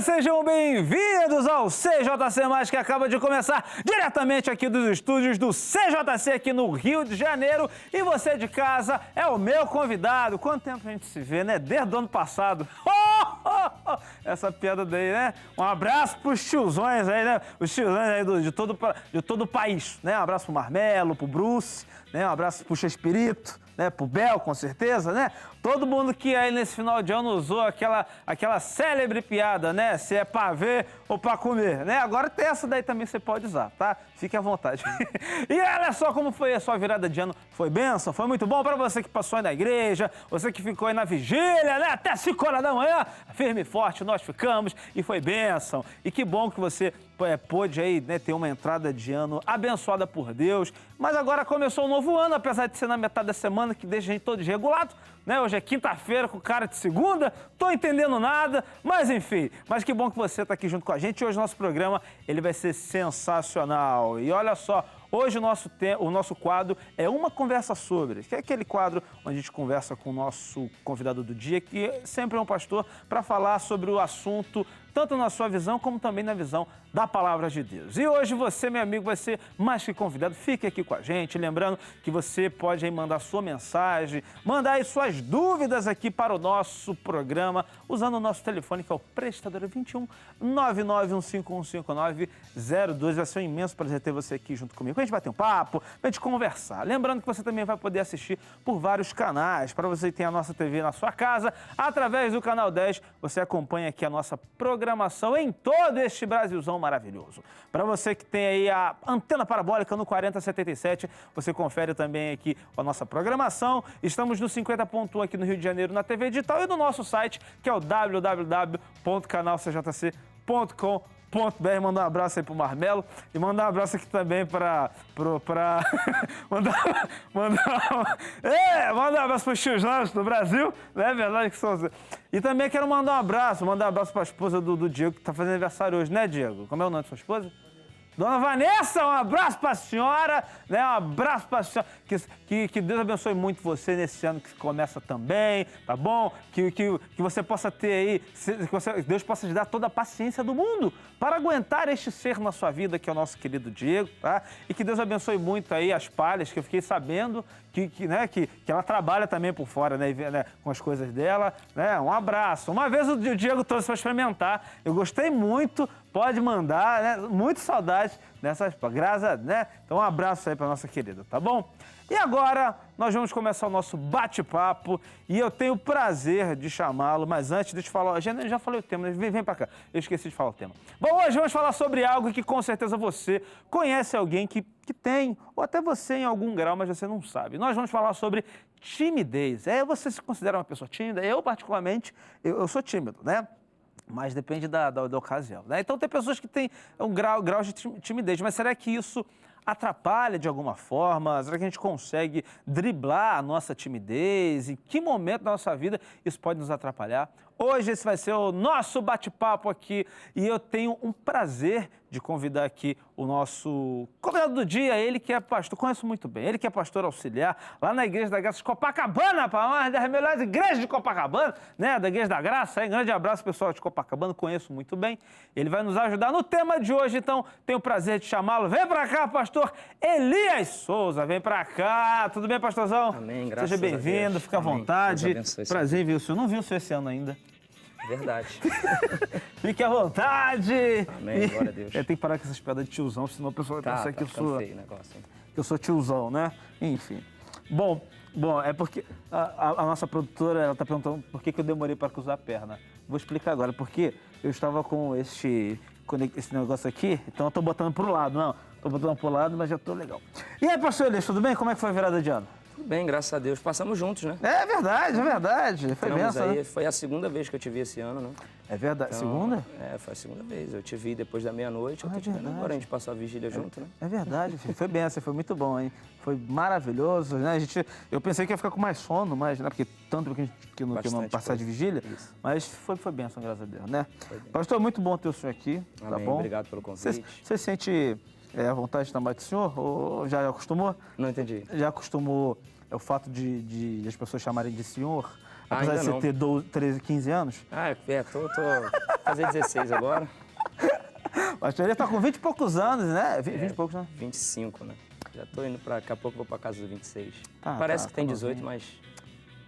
Sejam bem-vindos ao CJC+, que acaba de começar diretamente aqui dos estúdios do CJC aqui no Rio de Janeiro. E você de casa é o meu convidado. Quanto tempo a gente se vê, né? Desde o ano passado. Essa piada daí, né? Um abraço pros tiozões aí, né? Os tiozões aí de todo o país, né? Um abraço pro Marmelo, pro Bruce, né? Um abraço pro Chespirito, né? Pro Bel, com certeza, né? Todo mundo que aí nesse final de ano usou aquela célebre piada, né? Se é pra ver ou pra comer, né? Agora tem essa daí também você pode usar, tá? Fique à vontade. E olha só como foi a sua virada de ano. Foi bênção? Foi muito bom pra você que passou aí na igreja, você que ficou aí na vigília, né? Até 5 horas da manhã, firme e forte nós ficamos e foi bênção. E que bom que você pôde aí, né, ter uma entrada de ano abençoada por Deus. Mas agora começou um novo ano, apesar de ser na metade da semana, que deixa a gente todo desregulado, né? Hoje é quinta-feira com cara de segunda, tô entendendo nada, mas enfim. Mas que bom que você tá aqui junto com a gente. Hoje o nosso programa, ele vai ser sensacional. E olha só, hoje o nosso quadro é Uma Conversa Sobre, que é aquele quadro onde a gente conversa com o nosso convidado do dia, que sempre é um pastor, para falar sobre o assunto, tanto na sua visão, como também na visão da Palavra de Deus. E hoje você, meu amigo, vai ser mais que convidado. Fique aqui com a gente, lembrando que você pode aí mandar sua mensagem, mandar aí suas dúvidas aqui para o nosso programa, usando o nosso telefone, que é o Prestadora 21 991515902. Vai ser um imenso prazer ter você aqui junto comigo. A gente bater um papo, a gente conversar. Lembrando que você também vai poder assistir por vários canais. Para você ter a nossa TV na sua casa, através do Canal 10, você acompanha aqui a nossa programação em todo este Brasilzão maravilhoso. Para você que tem aí a antena parabólica no 4077, você confere também aqui a nossa programação. Estamos no 50.1 aqui no Rio de Janeiro na TV digital e no nosso site, que é o www.canalcjc.com.br. Mandar um abraço aí pro Marmelo e mandar um abraço aqui também mandar um abraço pros tiozões do Brasil, não é verdade que são... E também quero mandar um abraço pra esposa do Diego, que tá fazendo aniversário hoje, né, Diego? Como é o nome da sua esposa? Dona Vanessa, um abraço para a senhora, né? Um abraço para a senhora. Que Deus abençoe muito você nesse ano que começa também, tá bom? Que você possa ter aí, que Deus possa te dar toda a paciência do mundo para aguentar este ser na sua vida, que é o nosso querido Diego, tá? E que Deus abençoe muito aí as palhas, que eu fiquei sabendo que ela trabalha também por fora, né? Com as coisas dela, né? Um abraço. Uma vez o Diego trouxe para experimentar, eu gostei muito, pode mandar, né? Muito saudade dessas, graças, né? Então um abraço aí para nossa querida, tá bom? E agora nós vamos começar o nosso bate-papo e eu tenho o prazer de chamá-lo, mas antes deixa eu falar, já falei o tema, vem para cá, eu esqueci de falar o tema. Bom, hoje vamos falar sobre algo que com certeza você conhece alguém que tem, ou até você em algum grau, mas você não sabe. Nós vamos falar sobre timidez. Você se considera uma pessoa tímida? Eu particularmente, eu sou tímido, né? Mas depende da ocasião, né? Então tem pessoas que têm um grau de timidez, mas será que isso atrapalha de alguma forma? Será que a gente consegue driblar a nossa timidez? Em que momento da nossa vida isso pode nos atrapalhar? Hoje esse vai ser o nosso bate-papo aqui e eu tenho um prazer de convidar aqui o nosso convidado do dia, ele que é pastor, conheço muito bem, ele que é pastor auxiliar lá na Igreja da Graça de Copacabana, uma das melhores igrejas de Copacabana, né, da Igreja da Graça. Um grande abraço, pessoal de Copacabana, conheço muito bem. Ele vai nos ajudar no tema de hoje, então tenho o prazer de chamá-lo. Vem pra cá, pastor Elias Souza, vem pra cá. Tudo bem, pastorzão? Amém, graças Seja bem-vindo, fica à vontade. Prazer em ver o senhor. Não vi o senhor esse ano ainda. Verdade. Fique à vontade. Amém, glória a Deus. Tem que parar com essas piadas de tiozão, senão a pessoa vai pensar que eu sou tiozão, né? Enfim. Bom, é porque a nossa produtora, ela tá perguntando por que eu demorei para cruzar a perna. Vou explicar agora, porque eu estava com esse negócio aqui, então eu tô botando pro lado, não. Tô botando pro lado, mas já tô legal. E aí, pastor Elias, tudo bem? Como é que foi a virada de ano? Tudo bem, graças a Deus. Passamos juntos, né? É verdade. Foi benção, né? Foi a segunda vez que eu te vi esse ano, né? É verdade. Então, segunda? Foi a segunda vez. Eu te vi depois da meia-noite, eu tô te vendo agora. A gente passou a vigília junto, né? É verdade, filho. Foi benção, foi muito bom, hein? Foi maravilhoso, né? Eu pensei que ia ficar com mais sono, mas, né? Porque tanto que não passar de vigília. Isso. Mas foi benção, graças a Deus, né? Pastor, muito bom ter o senhor aqui, Amém. Tá bom? Obrigado pelo convite. Você sente a vontade de estar mais do senhor? Ou já acostumou? Não entendi. Já acostumou o fato de as pessoas chamarem de senhor? Apesar ainda de você ter 13, 15 anos? fazer 16 agora. Pastor Elias tá com 20 e poucos anos, né? 20 e poucos, né? 25, né? Já tô indo pra... Daqui a pouco eu vou pra casa dos 26. Tá, Parece que tem tá 18, novinho. mas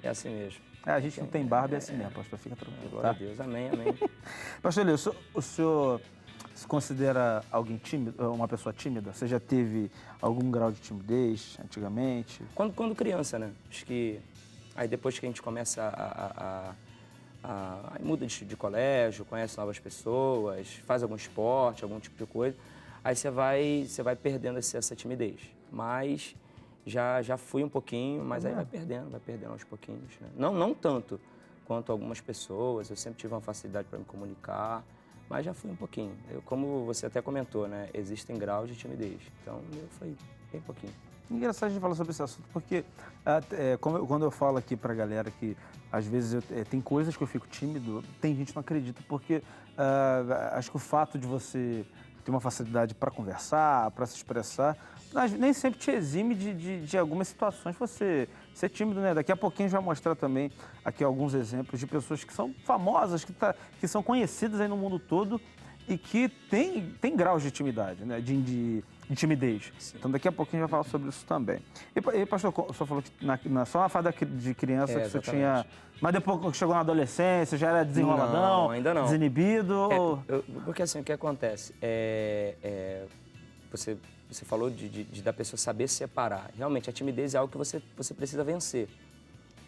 é assim mesmo. A gente não tem barba, é assim mesmo, pastor, fica tranquilo, Glória tá? a Deus, amém, amém. Pastor Elias, o senhor se considera alguém tímido, uma pessoa tímida? Você já teve algum grau de timidez antigamente? Quando criança, né? Acho que aí depois que a gente começa aí muda de colégio, conhece novas pessoas, faz algum esporte, algum tipo de coisa, aí você vai perdendo essa timidez. Mas já fui um pouquinho, mas aí vai perdendo aos pouquinhos, né? Não tanto quanto algumas pessoas, eu sempre tive uma facilidade para me comunicar, mas já fui um pouquinho. Como você até comentou, né? Existem graus de timidez, então eu fui bem pouquinho. Engraçado a gente falar sobre esse assunto, porque quando eu falo aqui pra galera que às vezes tem coisas que eu fico tímido, tem gente que não acredita, porque acho que o fato de você ter uma facilidade para conversar, para se expressar, nem sempre te exime de algumas situações você ser tímido, né? Daqui a pouquinho a gente vai mostrar também aqui alguns exemplos de pessoas que são famosas, que são conhecidas aí no mundo todo e que tem graus de intimidade, né? De timidez. Sim. Então daqui a pouquinho a gente vai falar sobre isso também. E pastor, o senhor falou que só na fase de criança que você tinha... Exatamente. Mas depois que chegou na adolescência, já era desenroladão? Não, ainda não. Desinibido? Porque assim, o que acontece? Você falou da pessoa saber separar. Realmente, a timidez é algo que você precisa vencer,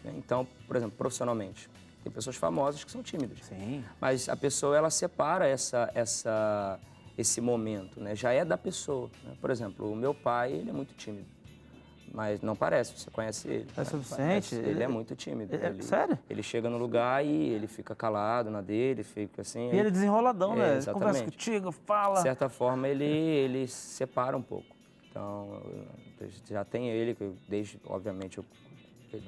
né? Então, por exemplo, profissionalmente, tem pessoas famosas que são tímidas. Sim. Mas a pessoa, ela separa esse momento, né? Já é da pessoa, né? Por exemplo, o meu pai, ele é muito tímido. Mas não parece, você conhece ele. É suficiente? Ele é muito tímido. Sério? Ele chega no lugar e ele fica calado na dele, fica assim... E ele é desenroladão, né? Ele Exatamente. conversa contigo, fala. De certa forma, ele separa um pouco. Então, já tem ele, que obviamente,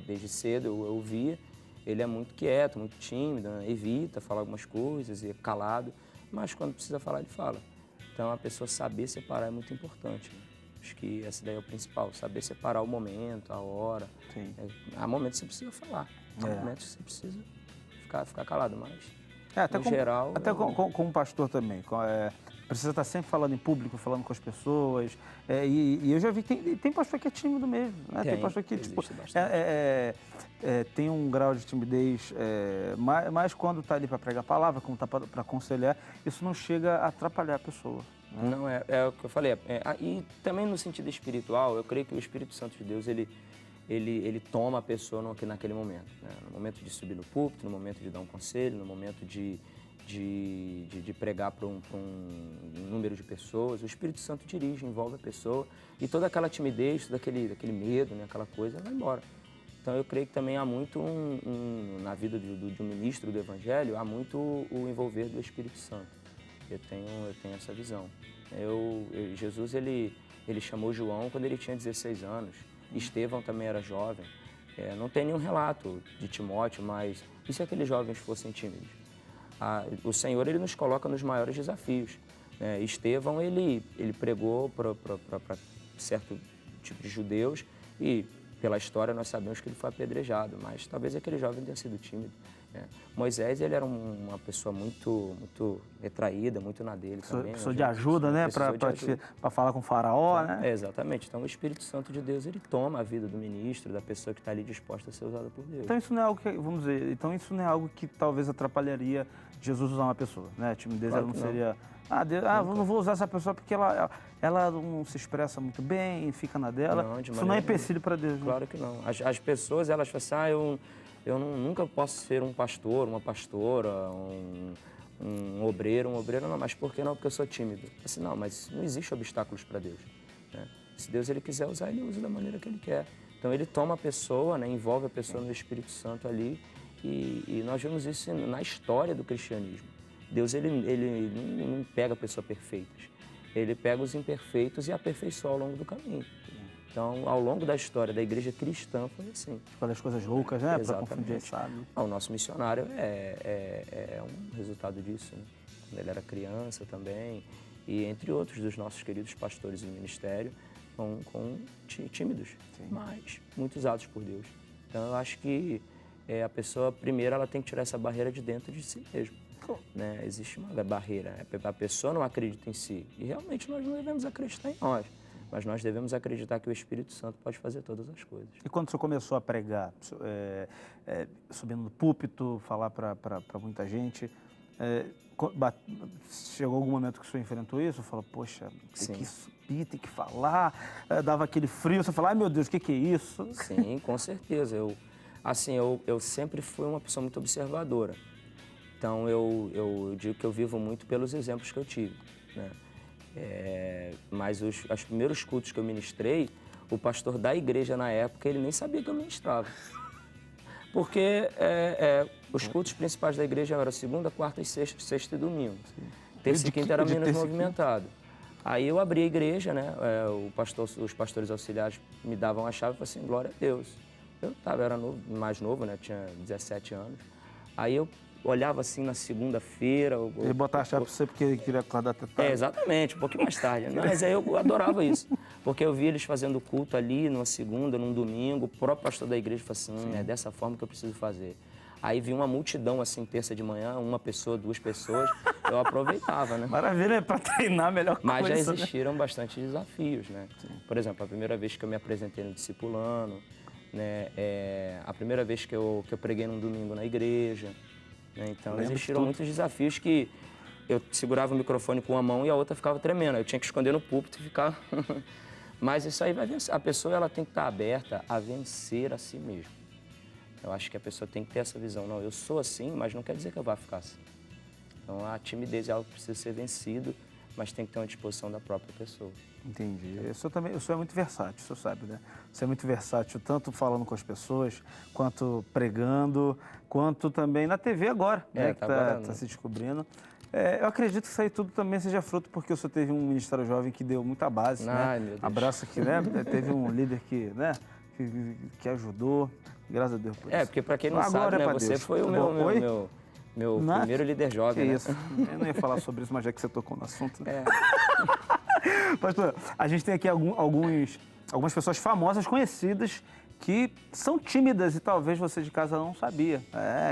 desde cedo eu via, ele é muito quieto, muito tímido, né? Evita falar algumas coisas, e é calado, mas quando precisa falar, ele fala. Então, a pessoa saber separar é muito importante, né? Acho que essa daí é o principal, saber separar o momento, a hora. Sim. Há momentos que você precisa falar, há momentos que você precisa ficar calado, mas Até no geral... Até como pastor também. Precisa estar sempre falando em público, falando com as pessoas. E eu já vi que tem pastor que é tímido mesmo. Né? Tem pastor que tipo, tem um grau de timidez, mas quando está ali para pregar a palavra, quando está para aconselhar, isso não chega a atrapalhar a pessoa. Né? Não, é o que eu falei. E também no sentido espiritual, eu creio que o Espírito Santo de Deus, ele toma a pessoa naquele momento, né? No momento de subir no púlpito, no momento de dar um conselho, no momento de pregar para um número de pessoas. O Espírito Santo dirige, envolve a pessoa e toda aquela timidez, todo aquele medo, né, aquela coisa, vai embora. Então eu creio que também há muito, na vida de um ministro do Evangelho, há muito o envolver do Espírito Santo. Eu tenho essa visão. Jesus, ele chamou João quando ele tinha 16 anos. Estevão também era jovem. Não tem nenhum relato de Timóteo, mas e se aqueles jovens fossem tímidos? O Senhor, ele nos coloca nos maiores desafios. Estevão, ele pregou para certo tipo de judeus e, pela história, nós sabemos que ele foi apedrejado, mas talvez aquele jovem tenha sido tímido. Moisés, ele era uma pessoa muito retraída, muito na dele também. Pessoa de ajuda, né? Para falar com o faraó, né? Exatamente. Então, o Espírito Santo de Deus, ele toma a vida do ministro, da pessoa que está ali disposta a ser usada por Deus. Então, isso não é algo que, vamos dizer, isso não é algo que talvez atrapalharia Jesus usar uma pessoa, né? A timidez, Claro ela não que não. seria... não vou usar essa pessoa porque ela não se expressa muito bem, fica na dela. Não, de isso não é maneira empecilho para Deus, né? Claro que não. As pessoas, elas falam assim, eu nunca posso ser um pastor, uma pastora, um obreiro, não, mas por que não? Porque eu sou tímido. Assim, não, mas não existe obstáculos para Deus, né? Se Deus ele quiser usar, ele usa da maneira que ele quer. Então ele toma a pessoa, né, envolve a pessoa no Espírito Santo ali e nós vemos isso na história do cristianismo. Deus ele não pega pessoas perfeitas, ele pega os imperfeitos e aperfeiçoa ao longo do caminho. Então, ao longo da história da igreja cristã foi assim. Escolhe as coisas loucas, né? Para Exatamente. confundir, sabe? O nosso missionário é um resultado disso, né? Quando ele era criança também, e entre outros dos nossos queridos pastores do ministério, tímidos, mas muito usados por Deus. Então, eu acho que a pessoa, primeiro, ela tem que tirar essa barreira de dentro de si mesmo. né? Existe uma barreira, né? A pessoa não acredita em si. E realmente nós não devemos acreditar em nós, mas nós devemos acreditar que o Espírito Santo pode fazer todas as coisas. E quando você começou a pregar, subindo no púlpito, falar para muita gente, chegou algum momento que o senhor enfrentou isso? Falou, poxa, tem que subir, tem que falar, dava aquele frio, você fala, ai meu Deus, o que é isso? Sim, com certeza. Eu sempre fui uma pessoa muito observadora. Então, eu digo que eu vivo muito pelos exemplos que eu tive, né? Mas os primeiros cultos que eu ministrei, o pastor da igreja na época, ele nem sabia que eu ministrava. Porque os cultos principais da igreja eram segunda, quarta e sexta e domingo. Terça e quinta era menos movimentado. Aí eu abri a igreja, né? Os pastores auxiliares me davam a chave e falaram assim, glória a Deus. Eu era mais novo, né? Tinha 17 anos. Aí eu olhava assim na segunda-feira. Ele botava a chave para você porque ele queria acordar até tarde. Exatamente, um pouquinho mais tarde. Mas aí eu adorava isso. Porque eu via eles fazendo culto ali numa segunda, num domingo. O próprio pastor da igreja falou assim, é dessa forma que eu preciso fazer. Aí vi uma multidão assim, terça de manhã, uma pessoa, duas pessoas. Eu aproveitava, né? Maravilha, é para treinar melhor coisa. Mas já existiram bastante desafios, né? Por exemplo, a primeira vez que eu me apresentei no discipulano, né? A primeira vez que eu preguei num domingo na igreja. Né? Então, existiram muitos desafios que eu segurava o microfone com uma mão e a outra ficava tremendo. Eu tinha que esconder no púlpito e ficar... Mas isso aí vai vencer. A pessoa ela tem que estar aberta a vencer a si mesma. Eu acho que a pessoa tem que ter essa visão. Não, eu sou assim, mas não quer dizer que eu vá ficar assim. Então, a timidez é algo que precisa ser vencido, mas tem que ter uma disposição da própria pessoa. Entendi. O senhor é muito versátil, o senhor sabe, né? Você é muito versátil, tanto falando com as pessoas, quanto pregando, quanto também na TV agora, né? Que tá se descobrindo. Eu acredito que isso aí tudo também seja fruto porque o senhor teve um ministério jovem que deu muita base, Ai, né? meu Deus. Abraço aqui, né? Teve um líder que, né? Que ajudou, graças a Deus por isso. Porque para quem não sabe, né? Você foi o meu primeiro líder jovem, né? Isso. Eu não ia falar sobre isso, mas já que você tocou no assunto, né? Pastor, a gente tem aqui algumas pessoas famosas, conhecidas, que são tímidas e talvez você de casa não sabia.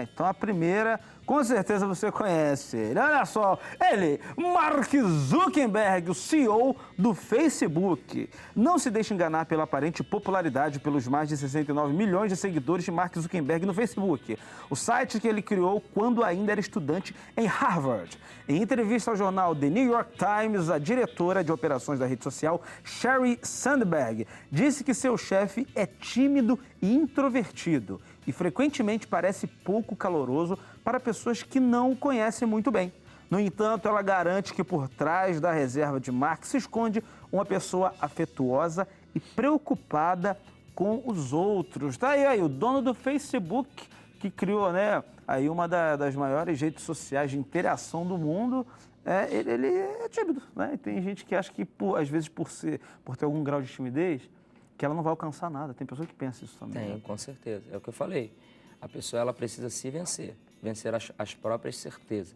Então a primeira, com certeza você conhece ele. Olha só, ele, Mark Zuckerberg, o CEO do Facebook. Não se deixe enganar pela aparente popularidade pelos mais de 69 milhões de seguidores de Mark Zuckerberg no Facebook. O site que ele criou quando ainda era estudante em Harvard. Em entrevista ao jornal The New York Times, a diretora de operações da rede social, Sheryl Sandberg, disse que seu chefe é tímido e introvertido e frequentemente parece pouco caloroso para pessoas que não o conhecem muito bem. No entanto, ela garante que por trás da reserva de Mark se esconde uma pessoa afetuosa e preocupada com os outros. Tá aí, o dono do Facebook, que criou, né, aí uma das maiores redes sociais de interação do mundo, ele é tímido, né? E tem gente que acha que, às vezes, por ter algum grau de timidez, que ela não vai alcançar nada. Tem pessoa que pensa isso também. Tem, com certeza. É o que eu falei. A pessoa ela precisa se vencer as próprias certezas,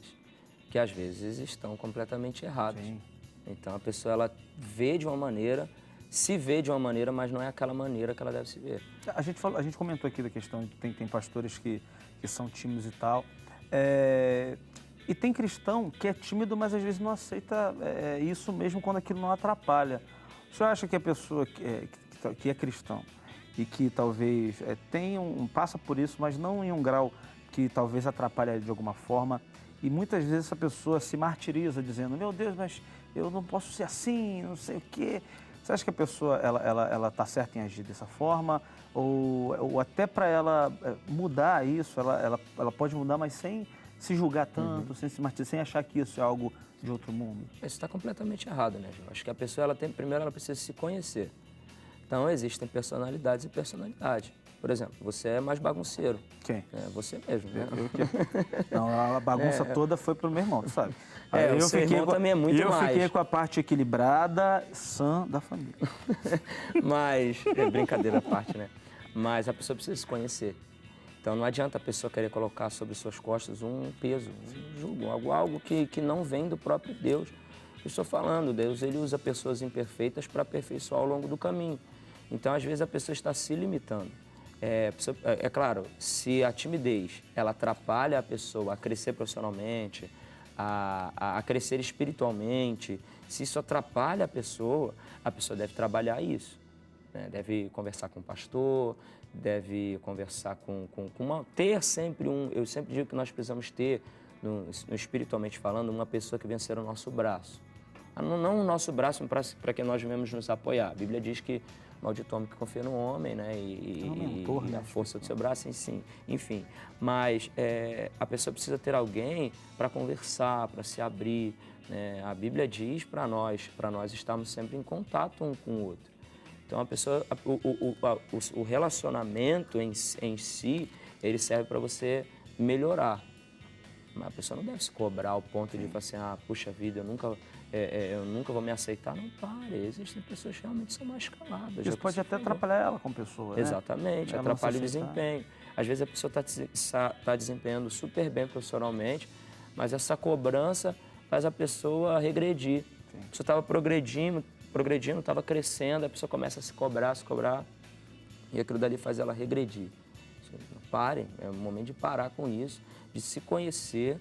que às vezes estão completamente erradas. Sim. Então a pessoa ela vê de uma maneira, se vê de uma maneira, mas não é aquela maneira que ela deve se ver. A gente comentou aqui da questão de que tem pastores que são tímidos e tal. E tem cristão que é tímido, mas às vezes não aceita isso mesmo quando aquilo não atrapalha. O senhor acha que a pessoa que é cristão e que talvez passa por isso, mas não em um grau que talvez atrapalhe de alguma forma, e muitas vezes essa pessoa se martiriza dizendo, meu Deus, mas eu não posso ser assim, não sei o quê. Você acha que a pessoa ela tá certa em agir dessa forma? Ou até para ela mudar isso, ela pode mudar, mas sem se julgar tanto, sem se martirizar, sem achar que isso é algo de outro mundo? Isso está completamente errado, né, João? Acho que a pessoa, primeiro ela precisa se conhecer. Então, existem personalidades e personalidades. Por exemplo, você é mais bagunceiro. Quem? Você mesmo, né? Não, a bagunça toda foi pro meu irmão, tu sabe? O seu irmão também é muito mais. Eu fiquei com a parte equilibrada, sã da família. Mas, brincadeira à parte, né? Mas a pessoa precisa se conhecer. Então, não adianta a pessoa querer colocar sobre suas costas um peso, um jugo, algo que não vem do próprio Deus. Eu estou falando, Deus ele usa pessoas imperfeitas para aperfeiçoar ao longo do caminho. Então, às vezes, a pessoa está se limitando. É claro, se a timidez ela atrapalha a pessoa a crescer profissionalmente, a crescer espiritualmente, se isso atrapalha a pessoa deve trabalhar isso. Né? Deve conversar com o pastor, deve conversar ter sempre eu sempre digo que nós precisamos ter, no espiritualmente falando, uma pessoa que venha ser o nosso braço. Não o nosso braço para que nós venhamos nos apoiar. A Bíblia diz que maldito homem que confia no homem, né? E a força do seu braço, sim. Enfim, mas a pessoa precisa ter alguém para conversar, para se abrir. Né? A Bíblia diz para nós estarmos sempre em contato um com o outro. Então, a pessoa, o relacionamento em si, ele serve para você melhorar. Mas a pessoa não deve se cobrar ao ponto de falar assim, puxa vida, eu nunca vou me aceitar. Não, pare. Existem pessoas que realmente são mais caladas. Isso pode até atrapalhar ela como pessoa, né? Exatamente, atrapalha o desempenho. Às vezes a pessoa está desempenhando super bem profissionalmente, mas essa cobrança faz a pessoa regredir. Sim. A pessoa estava progredindo, estava crescendo, a pessoa começa a se cobrar, e aquilo dali faz ela regredir. Parem, é o momento de parar com isso, de se conhecer,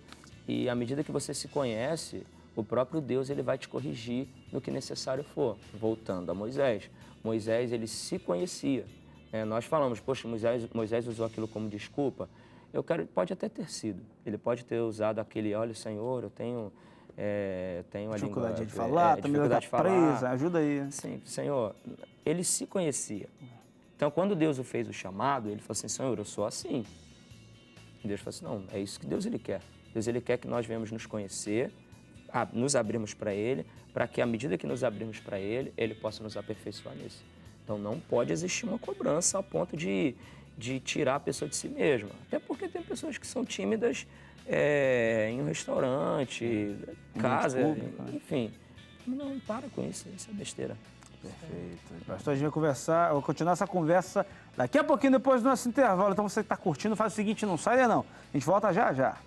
e à medida que você se conhece, o próprio Deus ele vai te corrigir no que necessário for. Voltando a Moisés. Moisés, ele se conhecia. Nós falamos, poxa, Moisés usou aquilo como desculpa. Pode até ter sido. Ele pode ter usado aquele, olha, Senhor, eu tenho a dificuldade de falar, dificuldade de falar. Presa, ajuda aí. Sim, Senhor, ele se conhecia. Então, quando Deus o fez o chamado, ele falou assim, Senhor, eu sou assim. E Deus falou assim, não, é isso que Deus ele quer. Deus ele quer que nós venhamos nos conhecer, nos abrirmos para Ele, para que à medida que nos abrirmos para Ele, Ele possa nos aperfeiçoar nisso. Então, não pode existir uma cobrança ao ponto de tirar a pessoa de si mesma. Até porque tem pessoas que são tímidas em um restaurante, casa, enfim. Não, para com isso é besteira. Perfeito. Pastor, a gente vai continuar essa conversa daqui a pouquinho, depois do nosso intervalo. Então, você que está curtindo, faz o seguinte, não sai não. A gente volta já já.